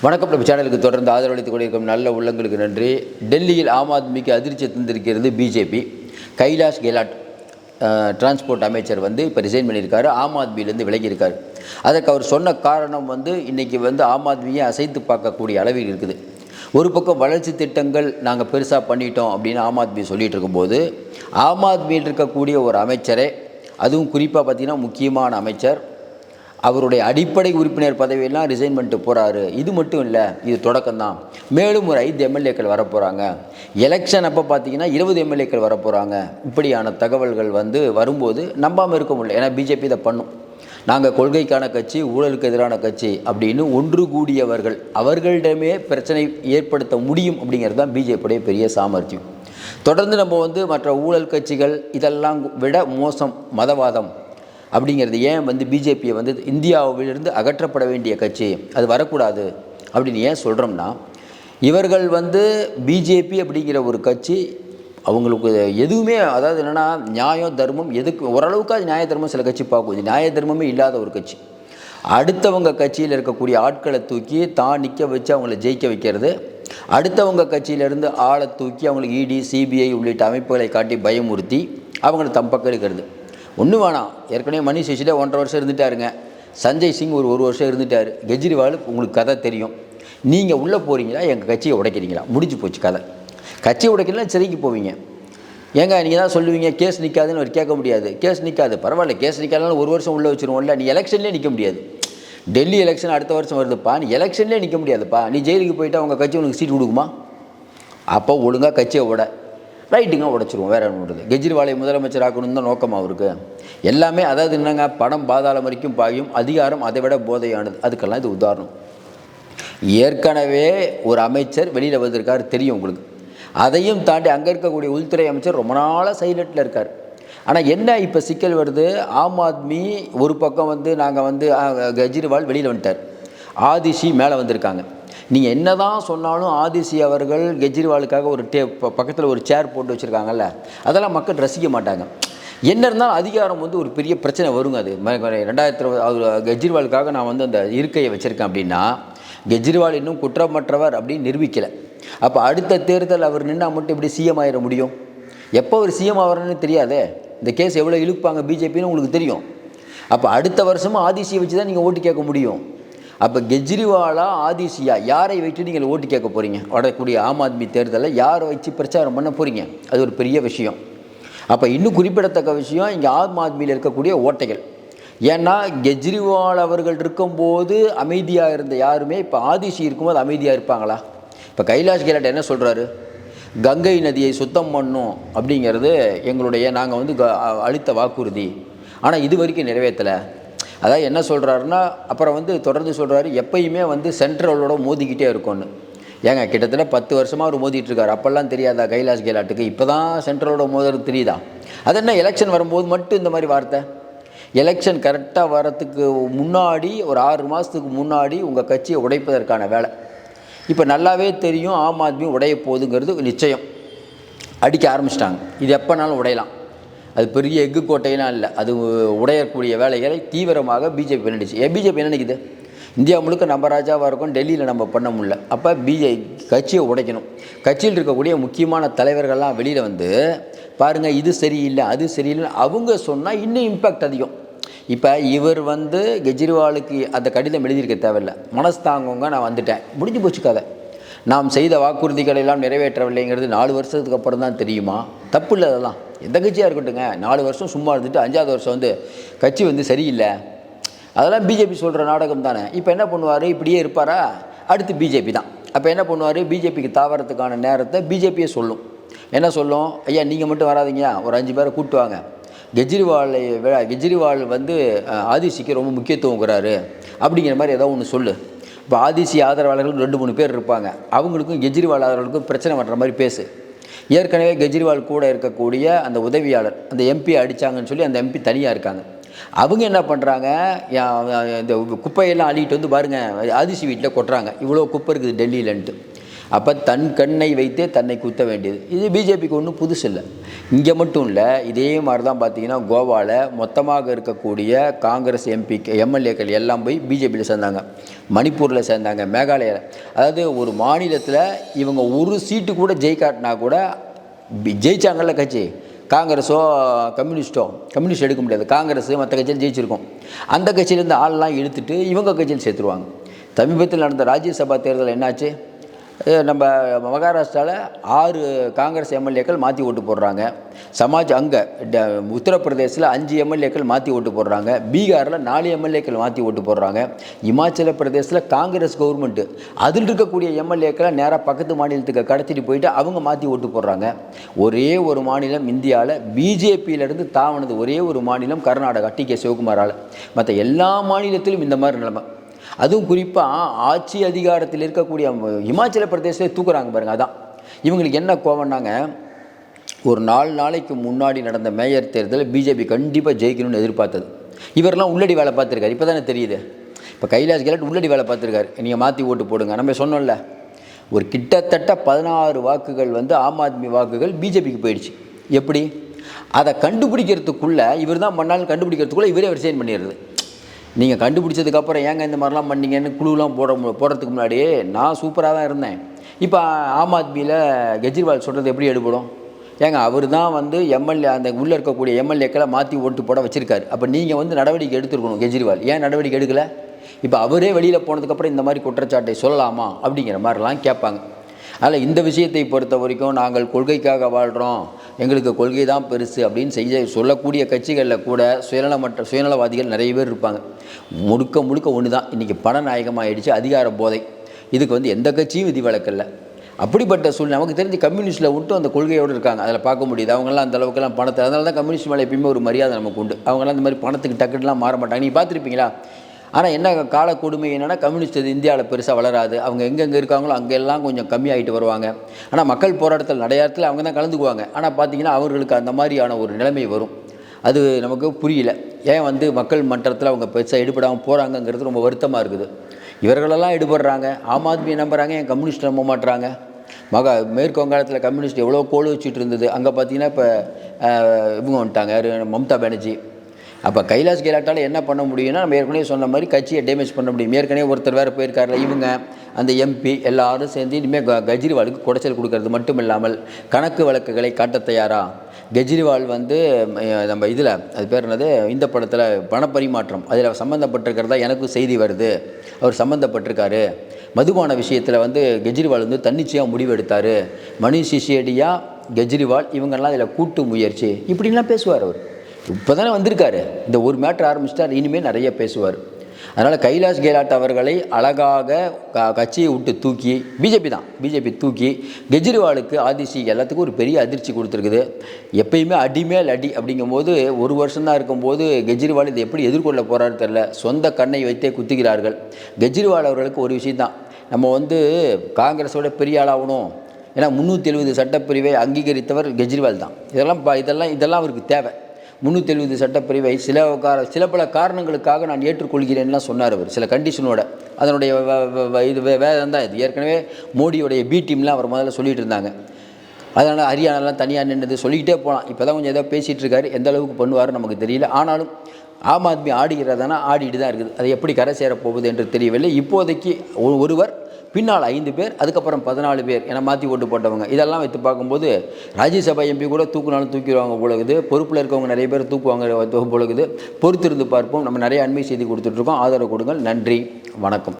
வணக்கம். நம்ம சேனலுக்கு தொடர்ந்து ஆதரவளித்துக் கொண்டிருக்கும் நல்ல உள்ளங்களுக்கு நன்றி. டெல்லியில் ஆம் ஆத்மிக்கு அதிர்ச்சி தந்திருக்கிறது பிஜேபி. கைலாஷ் கெலாட் டிரான்ஸ்போர்ட் அமைச்சர் இப்போ ரிசைன் பண்ணியிருக்காரு, ஆம் ஆத்மியிலேருந்து விலகியிருக்கார். அதற்கு அவர் சொன்ன காரணம் இன்றைக்கி ஆம் ஆத்மியை அசைத்து பார்க்கக்கூடிய அளவில் இருக்குது. ஒரு பக்கம் வளர்ச்சி திட்டங்கள் நாங்கள் பெருசாக பண்ணிட்டோம் அப்படின்னு ஆம் ஆத்மி சொல்லிகிட்டு இருக்கும்போது, ஆம் ஆத்மியில் இருக்கக்கூடிய ஒரு அமைச்சரே, அதுவும் குறிப்பாக பார்த்திங்கன்னா முக்கியமான அமைச்சர், அவருடைய அடிப்படை உறுப்பினர் பதவியெல்லாம் ரிசைன் பண்ணிட்டு போகிறாரு. இது மட்டும் இல்லை, இது தொடக்கம்தான். மேலும் ஒரு 5 எம்எல்ஏக்கள் வரப்போகிறாங்க. எலெக்ஷன் அப்போ பார்த்திங்கன்னா 20 எம்எல்ஏக்கள் வரப்போகிறாங்க. இப்படியான தகவல்கள் வரும்போது நம்பாமல் இருக்க முடியல. ஏன்னா பிஜேபி இதை பண்ணும். நாங்கள் கொள்கைக்கான கட்சி, ஊழலுக்கு எதிரான கட்சி அப்படின்னு ஒன்று கூடியவர்கள், அவர்களிடமே பிரச்சனை ஏற்படுத்த முடியும் அப்படிங்கிறது தான் பிஜேபியுடைய பெரிய சாமர்த்தியம். தொடர்ந்து நம்ம மற்ற ஊழல் கட்சிகள் இதெல்லாம் விட மோசம் மதவாதம் அப்படிங்கிறது ஏன் பிஜேபியை இந்தியாவிலிருந்து அகற்றப்பட வேண்டிய கட்சி, அது வரக்கூடாது அப்படின்னு ஏன் சொல்கிறோம்னா, இவர்கள் பிஜேபி அப்படிங்கிற ஒரு கட்சி அவங்களுக்கு எதுவுமே, அதாவது என்னென்னா நியாயம் தர்மம், எதுக்கு ஓரளவுக்கு அது நியாய தர்மம் சில கட்சி பார்க்கும். இது நியாய தர்மமே இல்லாத ஒரு கட்சி. அடுத்தவங்க கட்சியில் இருக்கக்கூடிய ஆட்களை தூக்கி தான் நிற்க வச்சு அவங்கள ஜெயிக்க வைக்கிறது, அடுத்தவங்க கட்சியிலேருந்து ஆளை தூக்கி அவங்களுக்கு இடி சிபிஐ உள்ளிட்ட அமைப்புகளை காட்டி பயமுறுத்தி அவங்கள தம் பக்கம் இருக்கிறது. ஒன்றும் வேணாம். ஏற்கனவே மணிஷ் சிசோடியா 1.5 வருஷம் இருந்துட்டாருங்க. சஞ்சய் சிங் ஒரு வருஷம் இருந்துட்டார். கெஜ்ரிவால் உங்களுக்கு கதை தெரியும். நீங்கள் உள்ளே போகிறீங்களா, எங்கள் கட்சியை உடைக்கிறீங்களா, முடிஞ்சு போச்சு கதை. கட்சியை உடைக்கலாம், சிறைக்கு போவீங்க. ஏங்க நீங்கள் தான் சொல்லுவீங்க கேஸ் நிற்காதுன்னு அவர் கேட்க முடியாது. கேஸ் நிற்காது, பரவாயில்ல, கேஸ் நிற்காதுனாலும் 1 வருஷம் உள்ளே வச்சுருவோம்ல. நீ எலெக்ஷன்லேயே நிற்க முடியாது. டெல்லி எலெக்ஷன் அடுத்த வருஷம் வருதுப்பா, நீ எலெக்ஷன்லேயே நிற்க முடியாதுப்பா. நீ ஜெயிலுக்கு போயிட்டு அவங்க கட்சி உனக்கு சீட் கொடுக்குமா? அப்போ ஒழுங்காக கட்சியை விட ரைட்டுங்க, உடைச்சிருவோம். வேறு என்ன பண்ணுறது? கெஜ்ரிவாலை முதலமைச்சர் ஆக்கணும் தான் நோக்கம் அவருக்கு. எல்லாமே அதாவது என்னங்க, பணம் பாதாளம் வரைக்கும் பாயும், அதிகாரம் அதை விட போதையானது. அதுக்கெல்லாம் இது உதாரணம். ஏற்கனவே ஒரு அமைச்சர் வெளியில் வந்திருக்கார், தெரியும் உங்களுக்கு. அதையும் தாண்டி அங்கே இருக்கக்கூடிய உள்துறை அமைச்சர் ரொம்ப நாளாக சைலண்டில் இருக்கார். ஆனால் என்ன இப்போ சிக்கல் வருது, ஆம் ஆத்மி ஒரு பக்கம் நாங்கள் கெஜ்ரிவால் வெளியில் வந்துட்டார், ஆதிஷி மேலே வந்திருக்காங்க. நீங்கள் என்ன தான் சொன்னாலும் ஆதிஷி அவர்கள் கெஜ்ரிவாலுக்காக ஒரு பக்கத்தில் ஒரு சேர் போட்டு வச்சுருக்காங்கல்ல, அதெல்லாம் மக்கள் ரசிக்க மாட்டாங்க. என்ன இருந்தாலும் அதிகாரம் ஒரு பெரிய பிரச்சனை வருங்க. அது 2020 கெஜ்ரிவாலுக்காக நான் அந்த இருக்கையை வச்சுருக்கேன் அப்படின்னா, கெஜ்ரிவால் இன்னும் குற்றமற்றவர் அப்படின்னு நிரூபிக்கலை. அப்போ அடுத்த தேர்தல் அவர் நின்னால் மட்டும் எப்படி சிஎம் ஆகிட முடியும்? எப்போ அவர் சிஎம் ஆகிறன்னு தெரியாதே. இந்த கேஸ் எவ்வளோ இழுப்பாங்க பிஜேபின்னு உங்களுக்கு தெரியும். அப்போ அடுத்த வருஷமும் ஆதிஷியை வச்சு தான் நீங்கள் ஓட்டு கேட்க முடியும். அப்போ கெஜ்ரிவாலா ஆதிஷியா, யாரை வைத்து நீங்கள் ஓட்டு கேட்க போகிறீங்க? வரக்கூடிய ஆம் ஆத்மி தேர்தலில் யாரை வச்சு பிரச்சாரம் பண்ண போகிறீங்க? அது ஒரு பெரிய விஷயம். அப்போ இன்னும் குறிப்பிடத்தக்க விஷயம் இங்கே ஆம் ஆத்மியில் இருக்கக்கூடிய ஓட்டைகள். ஏன்னா கெஜ்ரிவால் அவர்கள் இருக்கும்போது அமைதியாக இருந்த யாருமே இப்போ ஆதிஷி இருக்கும்போது அமைதியாக இருப்பாங்களா? இப்போ கைலாஷ் கெலாட் என்ன சொல்கிறாரு, கங்கை நதியை சுத்தம் பண்ணும் அப்படிங்கிறது எங்களுடைய நாங்கள் அளித்த வாக்குறுதி, ஆனால் இது வரைக்கும் நிறைவேற்றலை. அதாவது என்ன சொல்கிறாருன்னா, அப்புறம் தொடர்ந்து சொல்கிறாரு, எப்பயுமே சென்ட்ரலோட மோதிக்கிட்டே இருக்கும்னு. ஏங்க கிட்டத்தட்ட 10 வருஷமாக அவர் மோதிட்டு இருக்கார். அப்போல்லாம் தெரியாதா கைலாஷ் கெலாட்டுக்கு? இப்போ தான் சென்ட்ரலோட மோதுறது தெரியுதா? அது என்ன எலெக்ஷன் வரும்போது மட்டும் இந்த மாதிரி வார்த்தை? எலெக்ஷன் கரெக்டாக வரத்துக்கு முன்னாடி ஒரு 6 மாதத்துக்கு முன்னாடி உங்கள் கட்சியை உடைப்பதற்கான வேலை. இப்போ நல்லாவே தெரியும் ஆம் ஆத்மி உடைய போகுதுங்கிறது நிச்சயம். அடிக்க ஆரம்பிச்சிட்டாங்க. இது எப்போனாலும் உடையலாம். அது பெரிய எஃகு கோட்டையெல்லாம் இல்லை. அது உடையக்கூடிய வேலைகளை தீவிரமாக பிஜேபி பண்ணிடுச்சு. பிஜேபி என்ன நினைக்குது, இந்தியா முழுக்க நம்ம ராஜாவாக இருக்கும், டெல்லியில் நம்ம பண்ண முடியல. அப்போ கட்சியை உடைக்கணும். கட்சியில் இருக்கக்கூடிய முக்கியமான தலைவர்கள்லாம் வெளியில் பாருங்கள், இது சரியில்லை அது சரியில்லை அவங்க சொன்னால் இன்னும் இம்பேக்ட் அதிகம். இப்போ இவர் கெஜ்ரிவாலுக்கு அந்த கடிதம் எழுதியிருக்க தேவையில்லை. மனசு தாங்குங்க, நான் வந்துட்டேன், முடிஞ்சு போச்சு கதை. நாம் செய்த வாக்குறுதிகளை எல்லாம் நிறைவேற்றவில்லைங்கிறது 4 வருஷத்துக்கு அப்புறம் தான் தெரியுமா? தப்பு இல்லை. அதெல்லாம் எந்த கட்சியாக இருக்கட்டுங்க, 4 வருஷம் சும்மா இருந்துட்டு 5ஆவது வருஷம் கட்சி சரியில்லை, அதெல்லாம் பிஜேபி சொல்கிற நாடகம் தானே. இப்போ என்ன பண்ணுவார், இப்படியே இருப்பாரா? அடுத்து பிஜேபி தான். அப்போ என்ன பண்ணுவார், பிஜேபிக்கு தாவரத்துக்கான நேரத்தை பிஜேபியே சொல்லும். என்ன சொல்லும், ஐயா நீங்கள் மட்டும் வராதிங்க, ஒரு 5 பேரை கூப்பிட்டு வாங்க, கெஜ்ரிவால் ஆதிஷிக்கு ரொம்ப முக்கியத்துவங்கிறாரு அப்படிங்கிற மாதிரி ஏதோ ஒன்று சொல்லு. இப்போ ஆதிஷி ஆதரவாளர்கள் 2-3 பேர் இருப்பாங்க, அவங்களுக்கும் கெஜ்ரிவால் ஆதரவாளர்களுக்கும் பிரச்சனை பண்ணுற மாதிரி பேசு. ஏற்கனவே கெஜ்ரிவால் கூட இருக்கக்கூடிய அந்த உதவியாளர் அந்த எம்பி அடித்தாங்கன்னு சொல்லி அந்த எம்பி தனியாக இருக்காங்க. அவங்க என்ன பண்ணுறாங்க, இந்த குப்பையெல்லாம் அள்ளிட்டு பாருங்கள் ஆதிஷி வீட்டில் கொட்டுறாங்க, இவ்வளோ குப்பை இருக்குது டெல்லியிலன்ட்டு. அப்போ தன் கண்ணை வைத்தே தன்னை குத்த வேண்டியது. இது பிஜேபிக்கு ஒன்றும் புதுசு இல்லை. இங்கே மட்டும் இல்லை, இதே மாதிரி தான் பார்த்தீங்கன்னா கோவாவில் மொத்தமாக இருக்கக்கூடிய காங்கிரஸ் எம்எல்ஏக்கள் எல்லாம் போய் பிஜேபியில் சேர்ந்தாங்க, மணிப்பூரில் சேர்ந்தாங்க, மேகாலயாவில். அதாவது ஒரு மாநிலத்தில் இவங்க ஒரு சீட்டு கூட ஜெயிக்காட்டினா கூட ஜெயிச்சாங்கல்ல கட்சி, காங்கிரஸோ கம்யூனிஸ்ட் எடுக்க முடியாது, காங்கிரஸ் மற்ற கட்சியில் ஜெயிச்சிருக்கோம். அந்த கட்சியிலேருந்து ஆள்லாம் இழுத்துட்டு இவங்க கட்சியில் சேர்த்துருவாங்க. சமீபத்தில் நடந்த ராஜ்யசபா தேர்தல் என்னாச்சு? நம்ம மகாராஷ்டிராவில் 6 காங்கிரஸ் எம்எல்ஏக்கள் மாற்றி ஓட்டு போடுறாங்க. அங்கே உத்தரப்பிரதேசில் 5 எம்எல்ஏக்கள் மாற்றி ஓட்டு போடுறாங்க. பீகாரில் 4 எம்எல்ஏக்கள் மாற்றி ஓட்டு போடுறாங்க. இமாச்சல பிரதேசில் காங்கிரஸ் கவர்மெண்ட்டு அதில் இருக்கக்கூடிய எம்எல்ஏக்களை நேராக பக்கத்து மாநிலத்துக்கு கடத்திட்டு போயிட்டு அவங்க மாற்றி ஓட்டு போடுறாங்க. ஒரே ஒரு மாநிலம் இந்தியாவில் பிஜேபியிலேருந்து தாவனது ஒரே ஒரு மாநிலம் கர்நாடகா, டிகே சிவகுமாரால். மற்ற எல்லா மாநிலத்திலும் இந்த மாதிரி நிலைமை. அதுவும் குறிப்பாக ஆட்சி அதிகாரத்தில் இருக்கக்கூடிய இமாச்சல பிரதேசத்தில் தூக்குறாங்க பாருங்கள். அதான் இவங்களுக்கு என்ன கோவம்னாங்க, ஒரு 4 நாளைக்கு முன்னாடி நடந்த மேயர் தேர்தலில் பிஜேபி கண்டிப்பாக ஜெயிக்கணும்னு எதிர்பார்த்தது. இவரெல்லாம் உள்ளடி வேலை பார்த்துருக்காரு. இப்போ தானே தெரியுது. இப்போ கைலாஷ் கெலாட் உள்ளடி வேலை பார்த்துருக்காரு. நீங்கள் மாற்றி ஓட்டு போடுங்க. நம்ம சொன்னோம்ல, ஒரு கிட்டத்தட்ட 16 வாக்குகள் ஆம் ஆத்மி வாக்குகள் பிஜேபிக்கு போயிடுச்சு. எப்படி அதை கண்டுபிடிக்கிறதுக்குள்ளே இவர் தான் பண்ணாலும் கண்டுபிடிக்கிறதுக்குள்ளே இவரே ரிசைன் பண்ணிடுறது. நீங்கள் கண்டுபிடிச்சதுக்கப்புறம் ஏங்க இந்த மாதிரிலாம் பண்ணீங்கன்னு குழுலாம் போடுறதுக்கு முன்னாடியே நான் சூப்பராக தான் இருந்தேன். இப்போ ஆம் ஆத்மியில் கெஜ்ரிவால் சொல்கிறது எப்படி எடுபடும்? ஏங்க அவர் தான் எம்எல்ஏ அந்த உள்ளே இருக்கக்கூடிய எம்எல்ஏக்களை மாற்றி ஓட்டு போட வச்சுருக்காரு. அப்போ நீங்கள் நடவடிக்கை எடுத்துருக்கணும். கெஜ்ரிவால் ஏன் நடவடிக்கை எடுக்கலை? இப்போ அவரே வெளியில் போனதுக்கப்புறம் இந்த மாதிரி குற்றச்சாட்டை சொல்லலாமா அப்படிங்கிற மாதிரிலாம் கேட்பாங்க. அதில் இந்த விஷயத்தை பொறுத்த வரைக்கும் நாங்கள் கொள்கைக்காக வாழ்கிறோம், எங்களுக்கு கொள்கை தான் பெருசு அப்படின்னு சொல்லக்கூடிய கட்சிகளில் கூட சுயநலவாதிகள் நிறைய பேர் இருப்பாங்க. முழுக்க ஒன்று தான். இன்றைக்கி பணநாயகமாகிடுச்சு அதிகார போதை. இதுக்கு எந்த கட்சியும் விதிவிலக்கில்லை. அப்படிப்பட்ட சூழ்நிலை நமக்கு தெரிஞ்சு கம்யூனிஸ்ட்டில் விட்டு அந்த கொள்கையோடு இருக்காங்க. அதில் பார்க்க முடியுது. அவங்களாம் அந்த அளவுக்குலாம் பணத்தை, அதனால தான் கம்யூனிஸ்ட் மேலே எப்பயுமே ஒரு மரியாதை நமக்கு உண்டு. அவங்களாம் இந்த மாதிரி பணத்துக்கு டக்குலாம் மாற மாட்டாங்க. நீங்கள் பார்த்துருப்பீங்களா? ஆனால் என்ன கால கொடுமை என்னென்னா, கம்யூனிஸ்ட் இந்தியாவில் பெருசாக வளராது. அவங்க எங்கெங்கே இருக்காங்களோ அங்கெல்லாம் கொஞ்சம் கம்மியாகிட்டு வருவாங்க. ஆனால் மக்கள் போராட்டத்தில் நடையாளத்தில் அவங்க தான் கலந்துக்குவாங்க. ஆனால் பார்த்திங்கன்னா அவர்களுக்கு அந்த மாதிரியான ஒரு நிலைமை வரும். அது நமக்கு புரியல. ஏன் மக்கள் மன்றத்தில் அவங்க பெருசாக ஈடுபடாமல் போகிறாங்கங்கிறது ரொம்ப வருத்தமாக இருக்குது. இவர்களெல்லாம் ஈடுபடுறாங்க, ஆம் ஆத்மியை நம்புகிறாங்க, ஏன் கம்யூனிஸ்ட் நம்ப மாட்டுறாங்க? மேற்கு வங்காளத்தில் கம்யூனிஸ்ட் எவ்வளோ கோல் வச்சுட்டு இருந்தது. அங்கே பார்த்தீங்கன்னா இப்போ இவங்க வந்துட்டாங்க, மம்தா பானர்ஜி. அப்போ கைலாஷ் கெலாட்டால் என்ன பண்ண முடியும்னா, நம்ம ஏற்கனவே சொன்ன மாதிரி கட்சியை டேமேஜ் பண்ண முடியும். ஏற்கனவே ஒருத்தர் வேறு போயிருக்காருல, இவங்க அந்த எம்பி எல்லாரும் சேர்ந்து இனிமேல் கெஜ்ரிவாலுக்கு குடைச்சல் கொடுக்கறது மட்டும் இல்லாமல் கணக்கு வழக்குகளை காட்ட தயாரா? கெஜ்ரிவால் நம்ம இதில் அது பேர் என்னது, இந்த படத்தில் பணப்பரிமாற்றம் அதில் சம்மந்தப்பட்டிருக்கிறதா எனக்கு செய்தி வருது. அவர் சம்மந்தப்பட்டிருக்காரு. மதுபான விஷயத்தில் கெஜ்ரிவால் தன்னிச்சையாக முடிவு எடுத்தார். மணிஷ் சிசோடியா, கெஜ்ரிவால் இவங்கெல்லாம் இதில் கூட்டு முயற்சி இப்படின்லாம் பேசுவார். அவர் இப்போ தானே வந்திருக்காரு. இந்த ஒரு மேட்ரு ஆரம்பிச்சிட்டார், இனிமேல் நிறைய பேசுவார். அதனால் கைலாஷ் கெலாட் அவர்களை அழகாக கட்சியை விட்டு தூக்கி பிஜேபி தூக்கி கெஜ்ரிவாலுக்கு ஆதிசி எல்லாத்துக்கும் ஒரு பெரிய அதிர்ச்சி கொடுத்துருக்குது. எப்பயுமே அடிமேல் அடி அப்படிங்கும்போது ஒரு வருஷம்தான் இருக்கும்போது கெஜ்ரிவால் இதை எப்படி எதிர்கொள்ள போகிறாரு தெரில. சொந்த கண்ணை வைத்தே குத்துகிறார்கள். கெஜ்ரிவால் அவர்களுக்கு ஒரு விஷயந்தான், நம்ம காங்கிரஸோட பெரிய ஆளாகணும். ஏன்னா 370 சட்டப்பிரிவை அங்கீகரித்தவர் கெஜ்ரிவால் தான். இதெல்லாம் அவருக்கு தேவை. 370 சட்டப்பிரிவை சில பல காரணங்களுக்காக நான் ஏற்றுக்கொள்கிறேன்லாம் சொன்னார் அவர், சில கண்டிஷனோட. அதனுடைய இது வேதம் தான் இது. ஏற்கனவே மோடியோடைய பி டீம்லாம் அவர் முதல்ல சொல்லிகிட்டு இருந்தாங்க. அதனால் ஹரியானாலாம் தனியாக நின்றது சொல்லிக்கிட்டே போகலாம். இப்போ தான் கொஞ்சம் ஏதோ பேசிகிட்டு இருக்காரு. எந்த அளவுக்கு பண்ணுவார் நமக்கு தெரியல. ஆனாலும் ஆம் ஆத்மி ஆடுகிறதானா ஆடிட்டு தான் இருக்குது. அது எப்படி கரை சேரப்போகுது என்று தெரியவில்லை. இப்போதைக்கு ஒருவர், பின்னால் 5 பேர், அதுக்கப்புறம் 14 பேர் என மாற்றி ஓட்டு போட்டவங்க. இதெல்லாம் வைத்து பார்க்கும்போது ராஜ்யசபா எம்பி கூட தூக்குனாலும் தூக்கிடுவாங்க போலகுது. பொறுப்பில் இருக்கவங்க நிறைய பேர் தூக்குவாங்க போலகுது. பொறுத்திருந்து பார்ப்போம். நம்ம நிறைய அண்மை செய்தி கொடுத்துட்ருக்கோம். ஆதரவு கொடுங்கள். நன்றி, வணக்கம்.